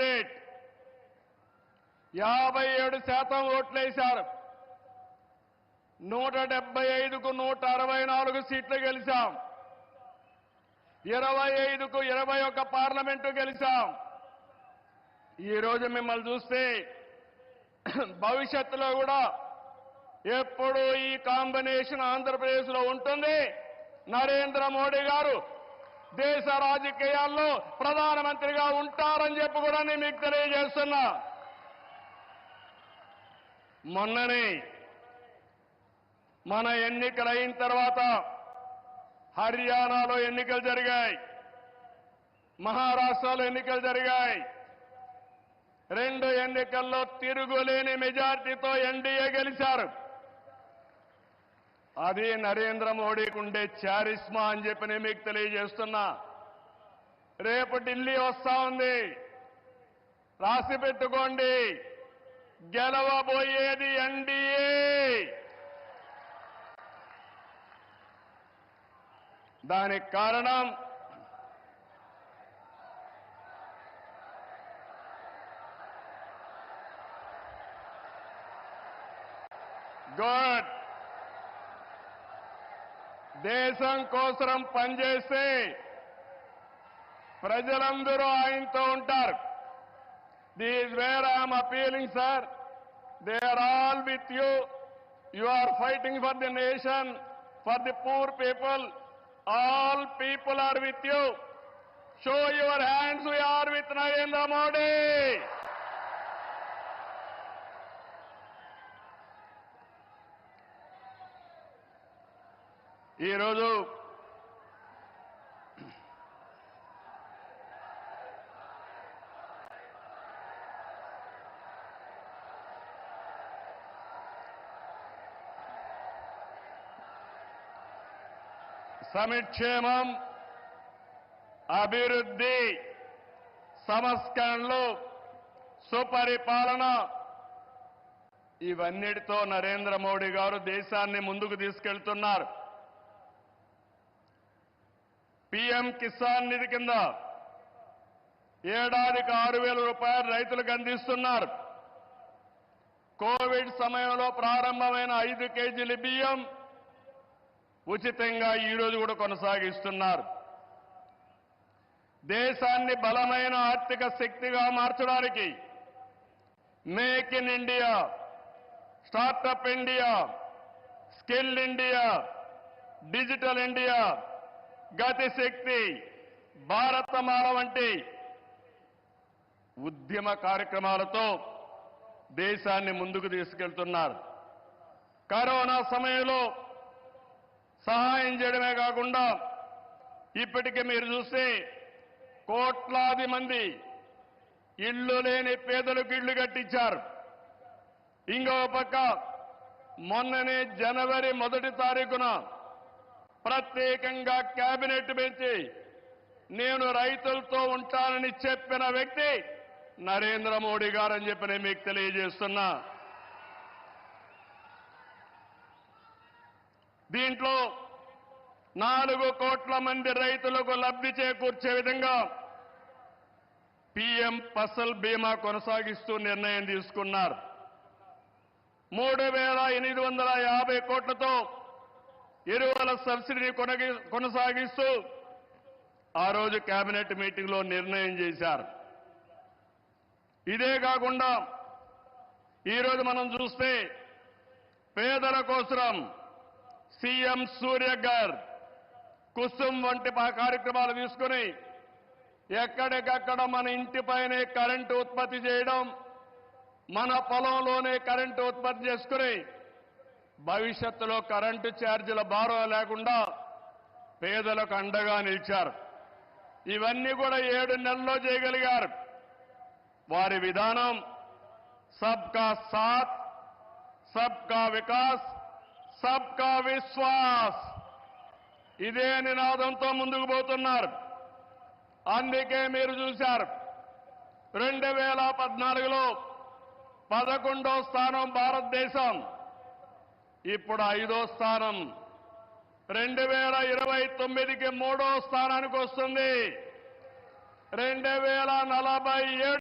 Rate 57% ఓట్లేశారు. 175కు 164 సీట్లు గెలిచాం. 25కు 21 parliament గెలిచాం. ఈ రోజు మిమ్మల్ని చూస్తే భవిష్యత్తులో కూడా ఎప్పుడు ఈ కాంబినేషన్ ఆంధ్రప్రదేశ్లో ఉంటుంది. నరేంద్ర మోడీ గారు దేశ రాజకీయాల్లో ప్రధానమంత్రిగా ఉంటారని చెప్పి కూడా నేను మీకు తెలియజేస్తున్నా. మొన్ననే మన ఎన్నికలు అయిన తర్వాత హర్యానాలో ఎన్నికలు జరిగాయి, మహారాష్ట్రలో ఎన్నికలు జరిగాయి. 2 ఎన్నికల్లో తిరుగులేని మెజార్టీతో ఎన్డీఏ గెలిచారు. అది నరేంద్ర మోడీకి ఉండే చారిస్మా అని చెప్పి నేను మీకు తెలియజేస్తున్నా. రేపు ఢిల్లీ వస్తా ఉంది, రాసి పెట్టుకోండి. గెలవబోయేది ఎన్డీఏ. దానికి కారణం గుడ్, దేశం కోసం పనిచేస్తే ప్రజలందరూ ఆయనతో ఉంటారు. This where I'm appealing sir, they are all with you. You are fighting for the nation, for the poor people. All people are with you. Show your hands, we are with Narendra Modi. ఈ రోజు సంక్షేమం, అభివృద్ధి, సంస్కరణలు, సుపరిపాలన ఇవన్నిటితో నరేంద్ర మోడీ గారు దేశాన్ని ముందుకు తీసుకెళ్తున్నారు. పీఎం కిసాన్ నిధి కింద ఏడాదికి 6,000 రూపాయలు రైతులకు అందిస్తున్నారు. కోవిడ్ సమయంలో ప్రారంభమైన 5 కేజీల బియ్యం ఉచితంగా ఈ రోజు కూడా కొనసాగిస్తున్నారు. దేశాన్ని బలమైన ఆర్థిక శక్తిగా మార్చడానికి make in India, startup India, skill India, digital India, Gatishakti, Bharatmala వంటి ఉద్యమ కార్యక్రమాలతో దేశాన్ని ముందుకు తీసుకెళ్తున్నారు. కరోనా సమయంలో సహాయం చేయడమే కాకుండా ఇప్పటికే మీరు చూస్తే కోట్లాది మంది ఇళ్లు లేని పేదలకు ఇళ్లు కట్టించారు. ఇంకో పక్క మొన్ననే జనవరి 1 తారీఖున ప్రత్యేకంగా కేబినెట్ పెంచి నేను రైతులతో ఉంటానని చెప్పిన వ్యక్తి నరేంద్ర మోడీ గారని చెప్పి నేను మీకు తెలియజేస్తున్నా. దీంట్లో 4 కోట్ల మంది రైతులకు లబ్ధి చేకూర్చే విధంగా పీఎం ఫసల్ బీమా కొనసాగిస్తూ నిర్ణయం తీసుకున్నారు. 3,850 కోట్లతో ఎరువుల సబ్సిడీని కొనసాగిస్తూ ఆ రోజు కేబినెట్ మీటింగ్లో నిర్ణయం చేశారు. ఇదే కాకుండా ఈరోజు మనం చూస్తే పేదల కోసం సీఎం సూర్యఘర్, కుసుమ్ వంటి కార్యక్రమాలు తీసుకుని ఎక్కడికక్కడ మన ఇంటిపైనే కరెంటు ఉత్పత్తి చేయడం, మన పొలంలోనే కరెంటు ఉత్పత్తి చేసుకుని భవిష్యత్తులో కరెంటు ఛార్జీల భారం లేకుండా పేదలకు అండగా నిలిచారు. ఇవన్నీ కూడా 7 నెలల్లో చేయగలిగారు. వారి విధానం సబ్కా సాథ్, సబ్కా వికాస్, సబ్కా విశ్వాస్, ఇదే నినాదంతో ముందుకు పోతున్నారు. అందుకే మీరు చూశారు 2014లో 11వ స్థానం భారతదేశం, ఇప్పుడు 5వ స్థానం. 2029కి 3వ స్థానానికి వస్తుంది. 2047